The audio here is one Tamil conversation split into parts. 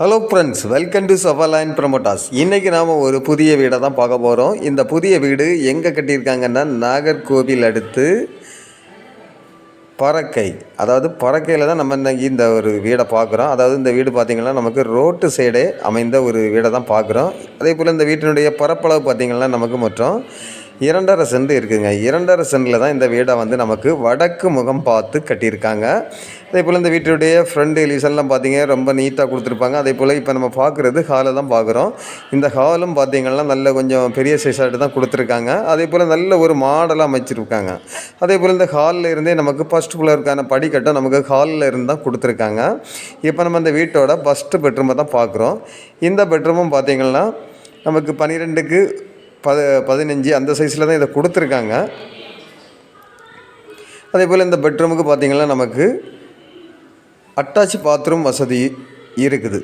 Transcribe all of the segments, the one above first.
ஹலோ ஃப்ரெண்ட்ஸ், வெல்கம் டு சவர்லைன் ப்ரமோட்டாஸ். இன்றைக்கி நாம் ஒரு புதிய வீடை தான் பார்க்க போகிறோம். இந்த புதிய வீடு எங்கே கட்டியிருக்காங்கன்னா நாகர்கோவில் அடுத்து பறக்கை. அதாவது பறக்கையில் தான் நம்ம இன்றைக்கி இந்த ஒரு வீடை பார்க்குறோம். அதாவது இந்த வீடு பார்த்திங்கன்னா நமக்கு ரோட்டு சைடே அமைந்த ஒரு வீடை தான் பார்க்குறோம். அதே போல் இந்த வீட்டினுடைய பரப்பளவு பார்த்திங்கன்னா நமக்கு மொத்தம் 2.5 சென்ட் இருக்குதுங்க. 2.5 சென்டில் தான் இந்த வீடை வந்து நமக்கு வடக்கு முகம் பார்த்து கட்டியிருக்காங்க. அதே போல் இந்த வீட்டினுடைய ஃப்ரண்ட் எலிவேஷன்லாம் பார்த்திங்க ரொம்ப நீட்டாக கொடுத்துருப்பாங்க. அதே போல் இப்போ நம்ம பார்க்குறது ஹாலை தான் பார்க்குறோம். இந்த ஹாலும் பார்த்திங்கன்னா நல்ல கொஞ்சம் பெரிய சைஸாகிட்டு தான் கொடுத்துருக்காங்க. அதே போல் நல்ல ஒரு மாடலாக அமைச்சிருக்காங்க. அதே போல் இந்த ஹாலில் இருந்தே நமக்கு ஃபஸ்ட் ஃப்ளோருக்கான படிக்கட்டும் நமக்கு ஹாலில் இருந்து தான் கொடுத்துருக்காங்க. இப்போ நம்ம இந்த வீட்டோட ஃபஸ்ட்டு பெட்ரூமை தான் பார்க்குறோம். இந்த பெட்ரூமும் பார்த்திங்கன்னா நமக்கு 12க்கு 15 அந்த சைஸில் தான் இதை கொடுத்துருக்காங்க. அதே போல் இந்த பெட்ரூமுக்கு பார்த்திங்கன்னா நமக்கு அட்டாச் பாத்ரூம் வசதி இருக்குது.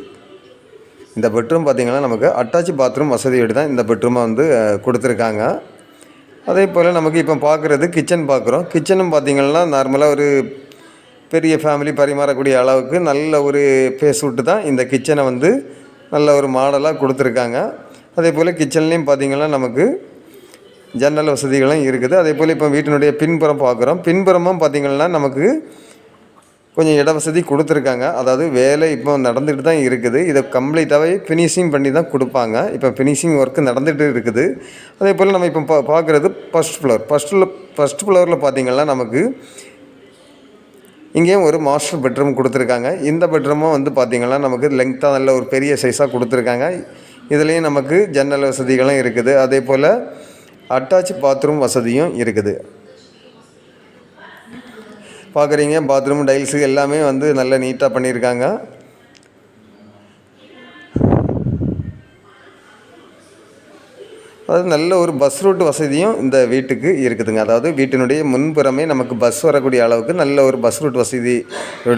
இந்த பெட்ரூம் பார்த்திங்கன்னா நமக்கு அட்டாச் பாத்ரூம் வசதியோடு தான் இந்த பெட்ரூமை வந்து கொடுத்துருக்காங்க. அதே போல் நமக்கு இப்போ பார்க்குறது கிச்சன் பார்க்குறோம். கிச்சனும் பார்த்திங்கன்னா நார்மலாக ஒரு பெரிய ஃபேமிலி பரிமாறக்கூடிய அளவுக்கு நல்ல ஒரு ஃபேஸ் விட்டு தான் இந்த கிச்சனை வந்து நல்ல ஒரு மாடலாக கொடுத்துருக்காங்க. அதே போல் கிச்சன்லேயும் பார்த்திங்கன்னா நமக்கு ஜன்னல் வசதிகளும் இருக்குது. அதே போல் இப்போ வீட்டினுடைய பின்புறம் பார்க்குறோம். பின்புறமும் பார்த்திங்கன்னா நமக்கு கொஞ்சம் இட வசதி கொடுத்துருக்காங்க. அதாவது வேலை இப்போ நடந்துகிட்டு தான் இருக்குது. இதை கம்ப்ளீட்டாகவே ஃபினிஷிங் பண்ணி தான் கொடுப்பாங்க. இப்போ ஃபினிஷிங் ஒர்க்கு நடந்துகிட்டு இருக்குது. அதே போல் நம்ம இப்போ பார்க்குறது ஃபஸ்ட் ஃப்ளோரில் பார்த்திங்கன்னா நமக்கு இங்கேயும் ஒரு மாஸ்டர் பெட்ரூம் கொடுத்துருக்காங்க. இந்த பெட்ரூமும் வந்து பார்த்திங்கன்னா நமக்கு லெங்க்த்தாக நல்ல ஒரு பெரிய சைஸாக கொடுத்துருக்காங்க. இதுலேயும் நமக்கு ஜன்னல் வசதிகளும் இருக்குது. அதே போல் அட்டாச் பாத்ரூம் வசதியும் இருக்குது. பார்க்குறீங்க, பாத்ரூம் டைல்ஸு எல்லாமே வந்து நல்ல நீட்டாக பண்ணியிருக்காங்க. அதாவது நல்ல ஒரு பஸ் ரூட் வசதியும் இந்த வீட்டுக்கு இருக்குதுங்க. அதாவது வீட்டினுடைய முன்புறமே நமக்கு பஸ் வரக்கூடிய அளவுக்கு நல்ல ஒரு பஸ் ரூட் வசதி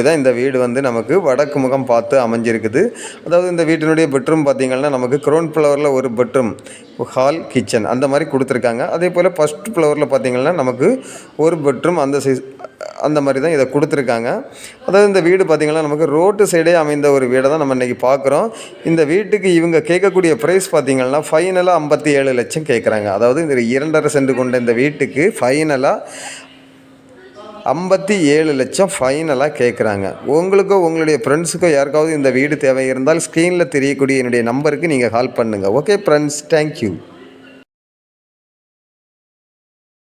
தான் இந்த வீடு வந்து நமக்கு வடக்கு முகம் பார்த்து அமைஞ்சிருக்குது. அதாவது இந்த வீட்டினுடைய பெட்ரூம் பார்த்திங்கன்னா நமக்கு கிரவுண்ட் ஃப்ளோரில் ஒரு பெட்ரூம், ஹால், கிச்சன் அந்த மாதிரி கொடுத்துருக்காங்க. அதே போல் ஃபஸ்ட் ஃப்ளோரில் பார்த்திங்கன்னா நமக்கு ஒரு பெட்ரூம் அந்த மாதிரி தான் இதை கொடுத்துருக்காங்க. அதாவது இந்த வீடு பார்த்திங்கன்னா நமக்கு ரோட்டு சைடே அமைந்த ஒரு வீடை தான் நம்ம இன்றைக்கி பார்க்குறோம். இந்த வீட்டுக்கு இவங்க கேட்கக்கூடிய ப்ரைஸ் பார்த்திங்கன்னா ஃபைனலாக 57 லட்சம் கேட்குறாங்க. அதாவது இந்த 2.5 சென்ட் கொண்ட இந்த வீட்டுக்கு ஃபைனலாக 57 லட்சம் ஃபைனலாக கேட்குறாங்க. உங்களுக்கோ உங்களுடைய ஃப்ரெண்ட்ஸுக்கோ யாருக்காவது இந்த வீடு தேவை இருந்தால் ஸ்க்ரீனில் தெரியக்கூடிய என்னுடைய நம்பருக்கு நீங்கள் கால் பண்ணுங்கள். Okay friends, thank you.